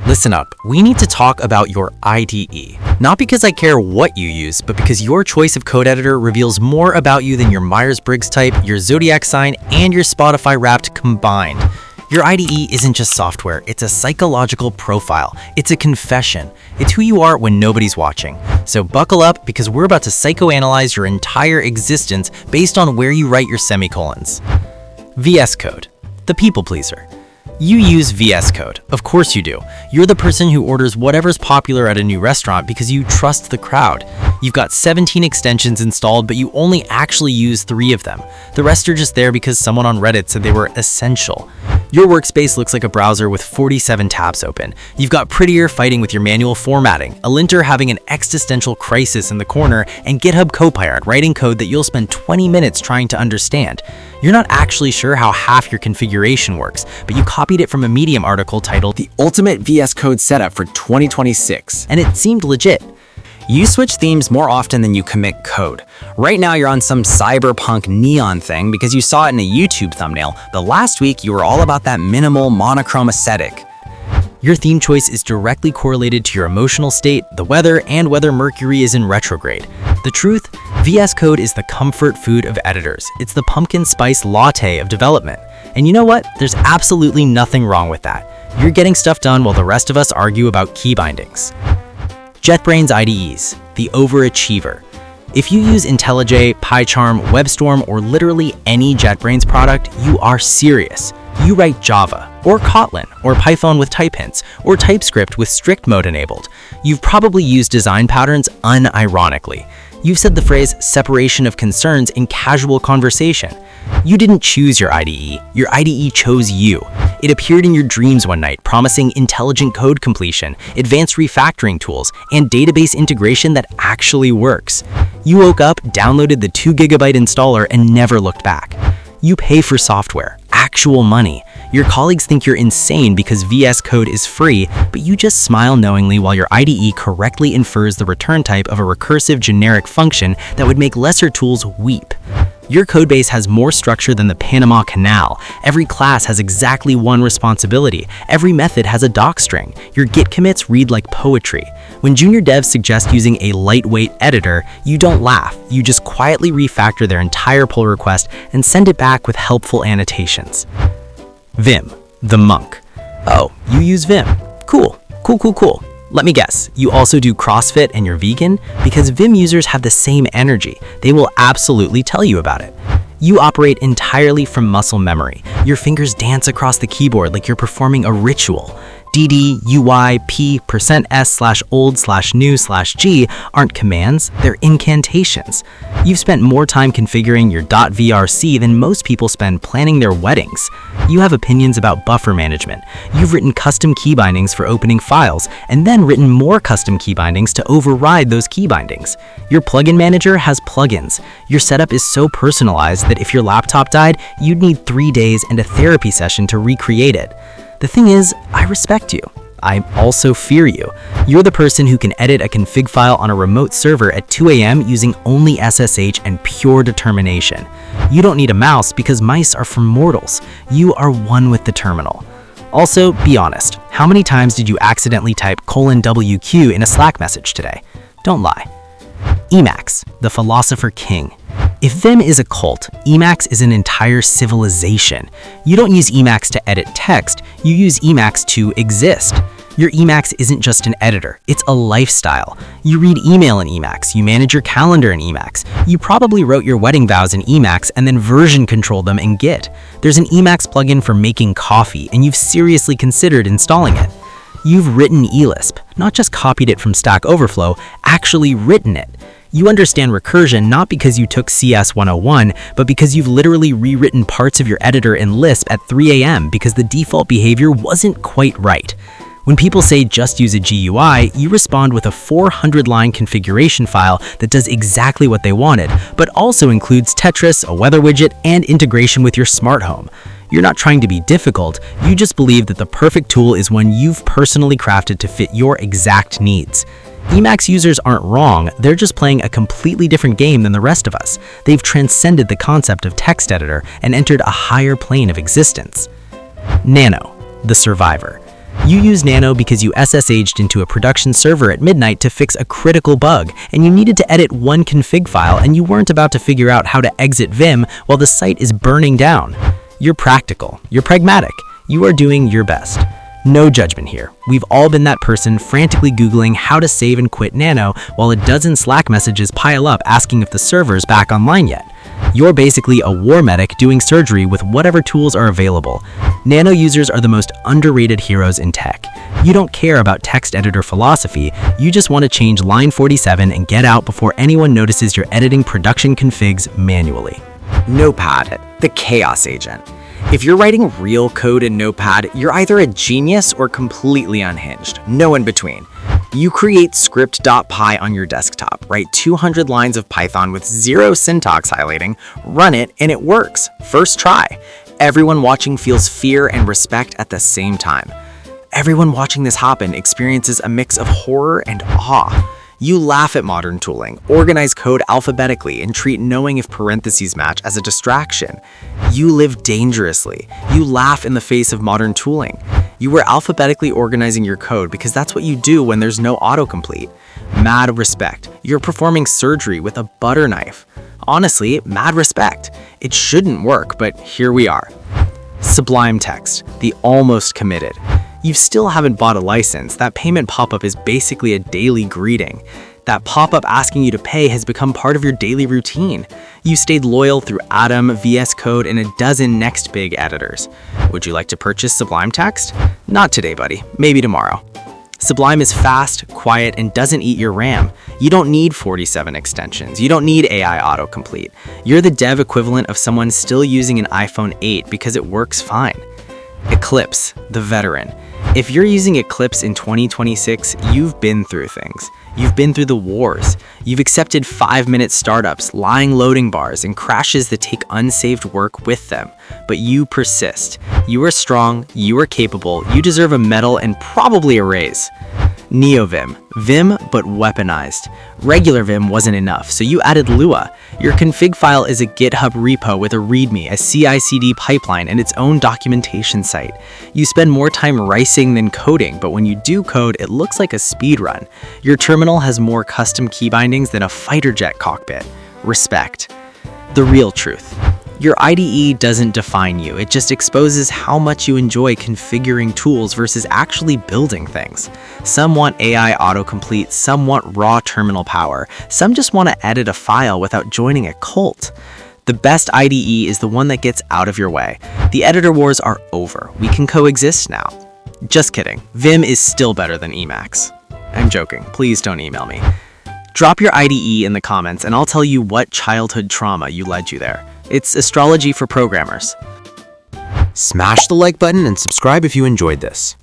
Listen up, we need to talk about your IDE. Not because I care what you use, but because your choice of code editor reveals more about you than your Myers-Briggs type, your zodiac sign, and your Spotify Wrapped combined. Your IDE isn't just software, it's a psychological profile. It's a confession. It's who you are when nobody's watching. So buckle up because we're about to psychoanalyze your entire existence based on where you write your semicolons. VS Code, the people pleaser. You use VS Code. Of course you do. You're the person who orders whatever's popular at a new restaurant because you trust the crowd. You've got 17 extensions installed, but you only actually use 3 of them. The rest are just there because someone on Reddit said they were essential. Your workspace looks like a browser with 47 tabs open. You've got Prettier fighting with your manual formatting, a linter having an existential crisis in the corner, and GitHub Copilot writing code that you'll spend 20 minutes trying to understand. You're not actually sure how half your configuration works, but you copied it from a Medium article titled The Ultimate VS Code Setup for 2026. and it seemed legit. You switch themes more often than you commit code. Right now you're on some cyberpunk neon thing because you saw it in a YouTube thumbnail, but last week you were all about that minimal monochrome aesthetic. Your theme choice is directly correlated to your emotional state, the weather, and whether Mercury is in retrograde. The truth? VS Code is the comfort food of editors. It's the pumpkin spice latte of development. And you know what? There's absolutely nothing wrong with that. You're getting stuff done while the rest of us argue about key bindings. JetBrains IDEs, the overachiever. If you use IntelliJ, PyCharm, WebStorm, or literally any JetBrains product, you are serious. You write Java, or Kotlin, or Python with type hints, or TypeScript with strict mode enabled. You've probably used design patterns unironically. You've said the phrase separation of concerns in casual conversation. You didn't choose your IDE chose you. It appeared in your dreams one night, promising intelligent code completion, advanced refactoring tools, and database integration that actually works. You woke up, downloaded the 2 GB installer, and never looked back. You pay for software, actual money. Your colleagues think you're insane because VS Code is free, but you just smile knowingly while your IDE correctly infers the return type of a recursive generic function that would make lesser tools weep. Your codebase has more structure than the Panama Canal. Every class has exactly one responsibility. Every method has a doc string. Your Git commits read like poetry. When junior devs suggest using a lightweight editor, you don't laugh. You just quietly refactor their entire pull request and send it back with helpful annotations. Vim, the monk. Oh, you use Vim. Cool. Let me guess, you also do CrossFit and you're vegan? Because Vim users have the same energy. They will absolutely tell you about it. You operate entirely from muscle memory. Your fingers dance across the keyboard like you're performing a ritual. dd, uy, p, %s/old/new/g aren't commands, they're incantations. You've spent more time configuring your .vrc than most people spend planning their weddings. You have opinions about buffer management. You've written custom key bindings for opening files, and then written more custom key bindings to override those key bindings. Your plugin manager has plugins. Your setup is so personalized that if your laptop died, you'd need 3 days and a therapy session to recreate it. The thing is, I respect you. I also fear you. You're the person who can edit a config file on a remote server at 2 a.m. using only SSH and pure determination. You don't need a mouse because mice are for mortals. You are one with the terminal. Also, be honest. How many times did you accidentally type :WQ in a Slack message today? Don't lie. Emacs, the philosopher king. If Vim is a cult, Emacs is an entire civilization. You don't use Emacs to edit text, you use Emacs to exist. Your Emacs isn't just an editor, it's a lifestyle. You read email in Emacs, you manage your calendar in Emacs. You probably wrote your wedding vows in Emacs and then version controlled them in Git. There's an Emacs plugin for making coffee, and you've seriously considered installing it. You've written eLisp, not just copied it from Stack Overflow, actually written it. You understand recursion not because you took CS 101, but because you've literally rewritten parts of your editor in Lisp at 3 a.m. because the default behavior wasn't quite right. When people say just use a GUI, you respond with a 400-line configuration file that does exactly what they wanted, but also includes Tetris, a weather widget, and integration with your smart home. You're not trying to be difficult, you just believe that the perfect tool is one you've personally crafted to fit your exact needs. Emacs users aren't wrong, they're just playing a completely different game than the rest of us. They've transcended the concept of text editor and entered a higher plane of existence. Nano, the survivor. You use Nano because you SSH'd into a production server at midnight to fix a critical bug, and you needed to edit one config file, and you weren't about to figure out how to exit Vim while the site is burning down. You're practical. You're pragmatic. You are doing your best. No judgment here. We've all been that person frantically Googling how to save and quit Nano while a dozen Slack messages pile up asking if the server's back online yet. You're basically a war medic doing surgery with whatever tools are available. Nano users are the most underrated heroes in tech. You don't care about text editor philosophy, you just want to change line 47 and get out before anyone notices you're editing production configs manually. Notepad, the chaos agent. If you're writing real code in Notepad, you're either a genius or completely unhinged. No in between. You create script.py on your desktop, write 200 lines of Python with zero syntax highlighting, run it, and it works. First try. Everyone watching feels fear and respect at the same time. Everyone watching this happen experiences a mix of horror and awe. You laugh at modern tooling, organize code alphabetically, and treat knowing if parentheses match as a distraction. You live dangerously. You laugh in the face of modern tooling. You were alphabetically organizing your code because that's what you do when there's no autocomplete. Mad respect. You're performing surgery with a butter knife. Honestly, mad respect. It shouldn't work, but here we are. Sublime text, the almost committed. You still haven't bought a license. That payment pop-up is basically a daily greeting. That pop-up asking you to pay has become part of your daily routine. You stayed loyal through Atom, VS Code, and a dozen next big editors. Would you like to purchase Sublime Text? Not today, buddy. Maybe tomorrow. Sublime is fast, quiet, and doesn't eat your RAM. You don't need 47 extensions. You don't need AI autocomplete. You're the dev equivalent of someone still using an iPhone 8 because it works fine. Eclipse, the veteran. If you're using Eclipse in 2026, you've been through things. You've been through the wars. You've accepted 5-minute startups, lying loading bars, and crashes that take unsaved work with them. But you persist. You are strong, you are capable, you deserve a medal and probably a raise. NeoVim, Vim but weaponized. Regular Vim wasn't enough, so you added Lua. Your config file is a GitHub repo with a README, a CI/CD pipeline, and its own documentation site. You spend more time ricing than coding, but when you do code, it looks like a speed run. Your terminal has more custom key bindings than a fighter jet cockpit. Respect. The real truth. Your IDE doesn't define you, it just exposes how much you enjoy configuring tools versus actually building things. Some want AI autocomplete, some want raw terminal power, some just want to edit a file without joining a cult. The best IDE is the one that gets out of your way. The editor wars are over. We can coexist now. Just kidding. Vim is still better than Emacs. I'm joking. Please don't email me. Drop your IDE in the comments and I'll tell you what childhood trauma you led you there. It's astrology for programmers. Smash the like button and subscribe if you enjoyed this.